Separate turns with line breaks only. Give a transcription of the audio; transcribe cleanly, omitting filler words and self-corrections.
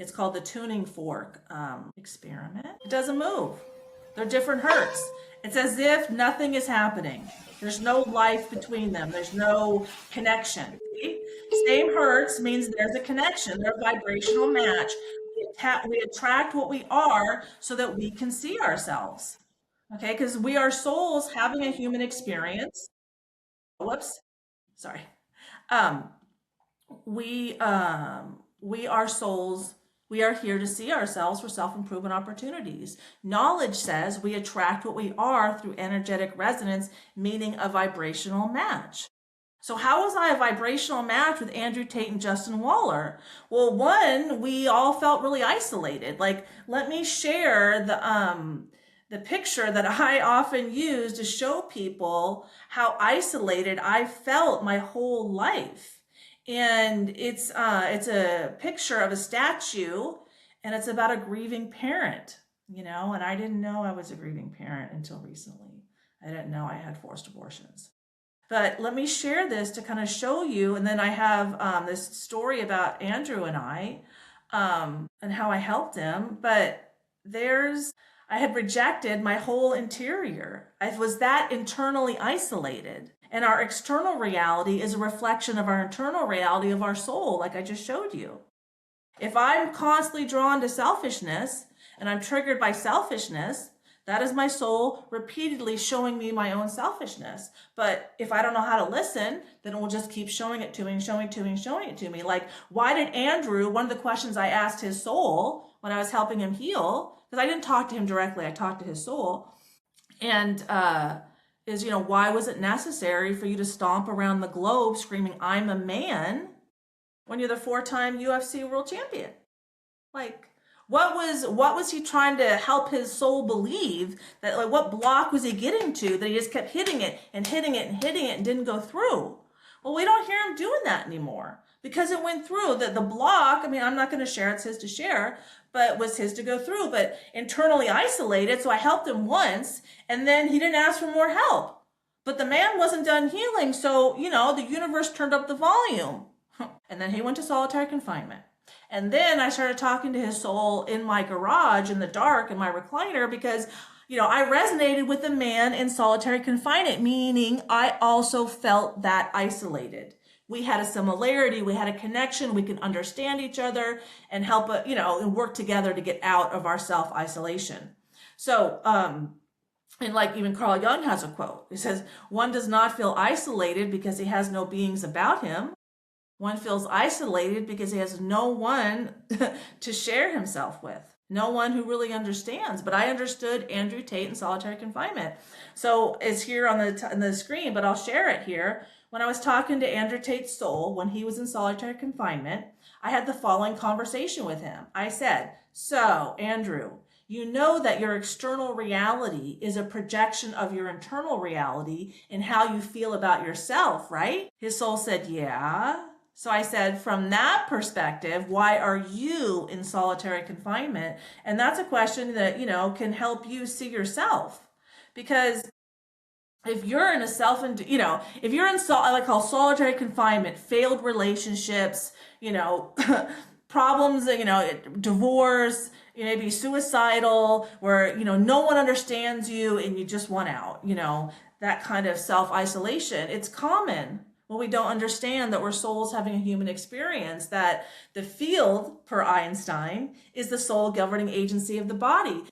It's called the tuning fork experiment. It doesn't move. They're different hertz. It's as if nothing is happening. There's no life between them. There's no connection. Okay? Same hertz means there's a connection. They're a vibrational match. We attract what we are so that we can see ourselves. Okay, because we are souls having a human experience. Whoops, sorry. Um, we are souls. We are here to see ourselves for self-improvement opportunities. Knowledge says we attract what we are through energetic resonance, meaning a vibrational match. So how was I a vibrational match with Andrew Tate and Justin Waller? Well, one, we all felt really isolated. Like, let me share the picture that I often use to show people how isolated I felt my whole life. And it's a picture of a statue, and it's about a grieving parent, and I didn't know I was a grieving parent until recently. I didn't know I had forced abortions. But let me share this to kind of show you, and then I have this story about Andrew and I, and how I helped him. But I had rejected my whole interior. I was that internally isolated. And our external reality is a reflection of our internal reality of our soul, like I just showed you. If I'm constantly drawn to selfishness and I'm triggered by selfishness, that is my soul repeatedly showing me my own selfishness. But if I don't know how to listen, then it will just keep showing it to me and showing it to me and showing it to me. Like, why did Andrew, one of the questions I asked his soul when I was helping him heal, because I didn't talk to him directly, I talked to his soul, and is, why was it necessary for you to stomp around the globe screaming, "I'm a man," when you're the 4-time UFC world champion? Like, what was he trying to help his soul believe? That, like, what block was he getting to that he just kept hitting it and hitting it and hitting it and didn't go through? Well, we don't hear him doing that anymore because it went through. The block, I mean, I'm not going to share, it's his to share, but it was his to go through, but internally isolated. So I helped him once, and then he didn't ask for more help. But the man wasn't done healing, so, the universe turned up the volume. And then he went to solitary confinement. And then I started talking to his soul in my garage in the dark in my recliner because, I resonated with the man in solitary confinement, meaning I also felt that isolated. We had a similarity, we had a connection, we can understand each other and help, and work together to get out of our self-isolation. So, and like even Carl Jung has a quote. He says, "One does not feel isolated because he has no beings about him. One feels isolated because he has no one to share himself with. No one who really understands." But I understood Andrew Tate in solitary confinement. So it's here on the screen, but I'll share it here. When I was talking to Andrew Tate's soul when he was in solitary confinement, I had the following conversation with him. I said, "So, Andrew, you know that your external reality is a projection of your internal reality and how you feel about yourself, right?" His soul said, "Yeah." So I said, "From that perspective, why are you in solitary confinement?" And that's a question that, can help you see yourself. Because if you're in if you're in I like call solitary confinement, failed relationships, problems, divorce, maybe suicidal, where, no one understands you and you just want out, that kind of self-isolation, it's common. Well, we don't understand that we're souls having a human experience, that the field, per Einstein, is the sole governing agency of the body.